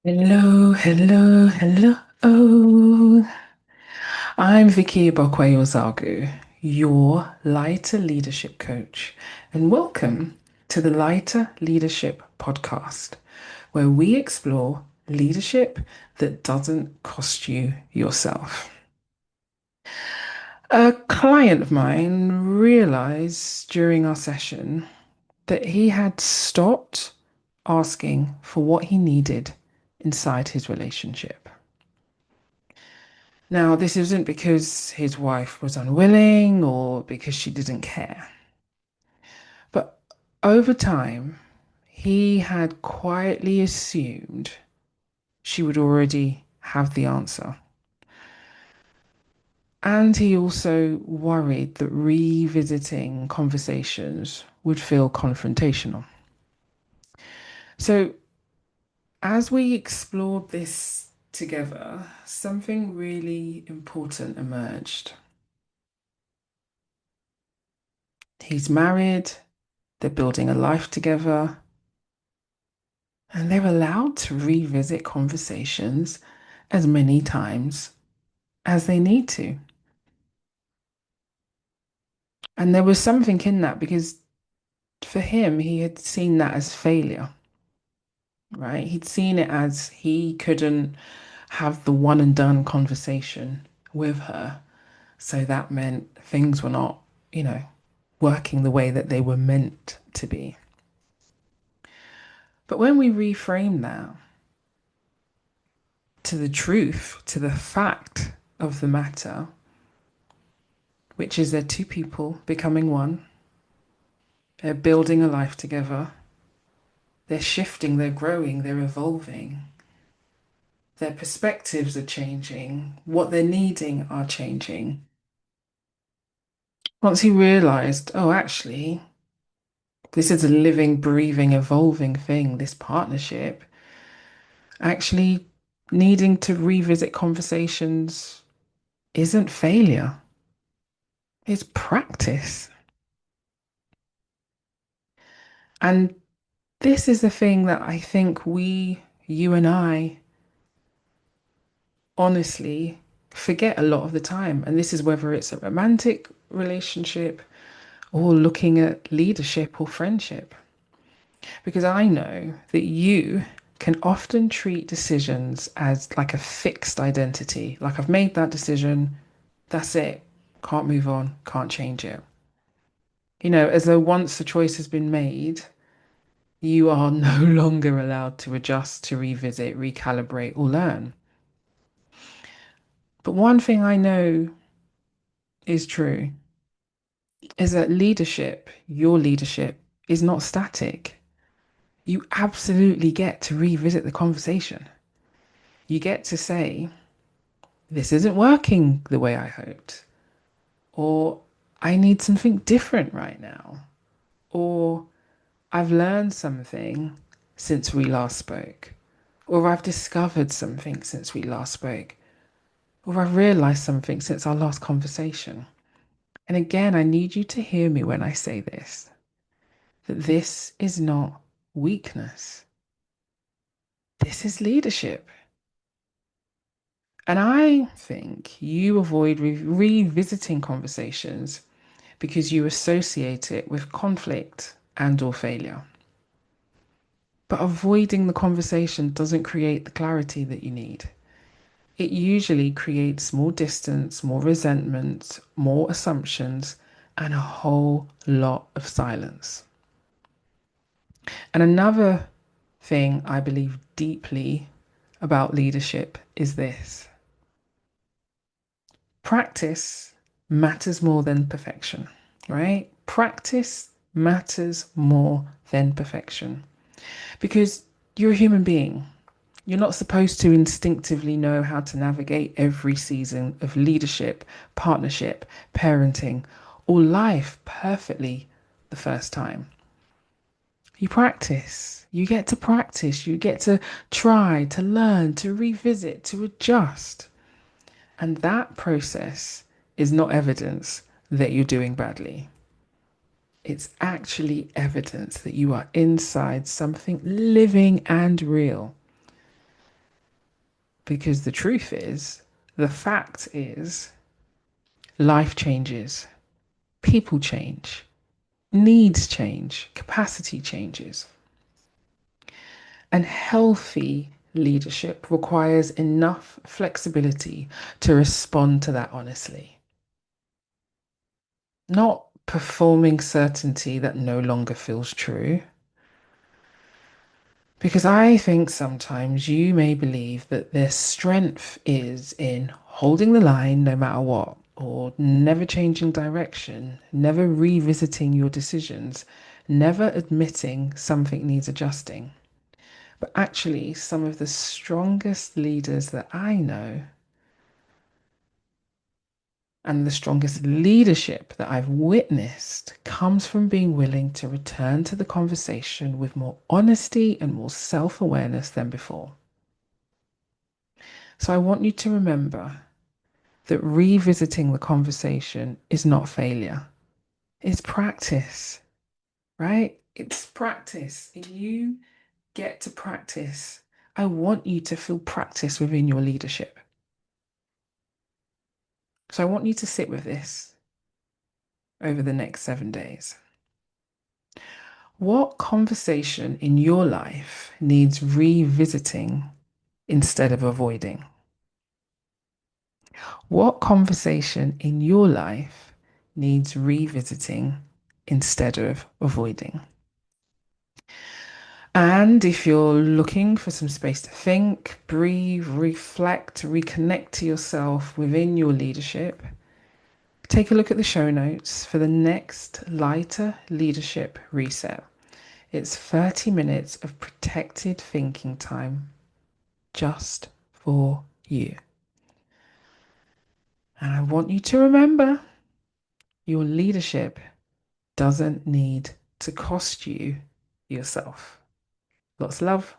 Hello, hello, hello. Oh, I'm Vicky Igbokwe-Ozoagu, your Lighter Leadership Coach, and welcome to the Lighter Leadership Podcast, where we explore leadership that doesn't cost you yourself. A client of mine realized during our session that he had stopped asking for what he needed inside his relationship. Now, this isn't because his wife was unwilling or because she didn't care, but over time, he had quietly assumed she would already have the answer. And he also worried that revisiting conversations would feel confrontational. So, as we explored this together, something really important emerged. He's married, they're building a life together, and they're allowed to revisit conversations as many times as they need to. And there was something in that because for him, he had seen that as failure, right? He'd seen it as he couldn't have the one and done conversation with her. So that meant things were not, you know, working the way that they were meant to be. But when we reframe that to the truth, to the fact of the matter, which is they're two people becoming one. They're building a life together. They're shifting, they're growing, they're evolving. Their perspectives are changing. What they're needing are changing. Once he realized, oh, actually, this is a living, breathing, evolving thing, this partnership, actually needing to revisit conversations isn't failure, it's practice. And this is the thing that I think you and I, honestly forget a lot of the time. And this is whether it's a romantic relationship or looking at leadership or friendship. Because I know that you can often treat decisions as like a fixed identity. Like I've made that decision, that's it. Can't move on, can't change it. As though once the choice has been made, you are no longer allowed to adjust, to revisit, recalibrate, or learn. But one thing I know is true is that leadership, your leadership, is not static. You absolutely get to revisit the conversation. You get to say, this isn't working the way I hoped, or I need something different right now, or I've learned something since we last spoke, or I've discovered something since we last spoke, or I've realized something since our last conversation. And again, I need you to hear me when I say this, that this is not weakness. This is leadership. And I think you avoid revisiting conversations because you associate it with conflict and or failure. But avoiding the conversation doesn't create the clarity that you need. It usually creates more distance, more resentment, more assumptions, and a whole lot of silence. And another thing I believe deeply about leadership is this: practice matters more than perfection, right? Practice matters more than perfection because you're a human being. You're not supposed to instinctively know how to navigate every season of leadership, partnership, parenting, or life perfectly the first time. You practice. You get to practice. You get to try, to learn, to revisit, to adjust. And that process is not evidence that you're doing badly. It's actually evidence that you are inside something living and real. because the truth is, the fact is, life changes, people change, needs change, capacity changes. And healthy leadership requires enough flexibility to respond to that honestly, not performing certainty that no longer feels true. Because I think sometimes you may believe that their strength is in holding the line no matter what, or never changing direction, never revisiting your decisions, never admitting something needs adjusting. But actually, some of the strongest leaders that I know and the strongest leadership that I've witnessed comes from being willing to return to the conversation with more honesty and more self awareness than before. So I want you to remember that revisiting the conversation is not failure, it's practice, right? It's practice. You get to practice. I want you to feel practice within your leadership. So I want you to sit with this over the next 7 days. What conversation in your life needs revisiting instead of avoiding? What conversation in your life needs revisiting instead of avoiding? And if you're looking for some space to think, breathe, reflect, reconnect to yourself within your leadership, take a look at the show notes for the next lighter leadership reset. It's 30 minutes of protected thinking time just for you. And I want you to remember your leadership doesn't need to cost you yourself. Lots of love.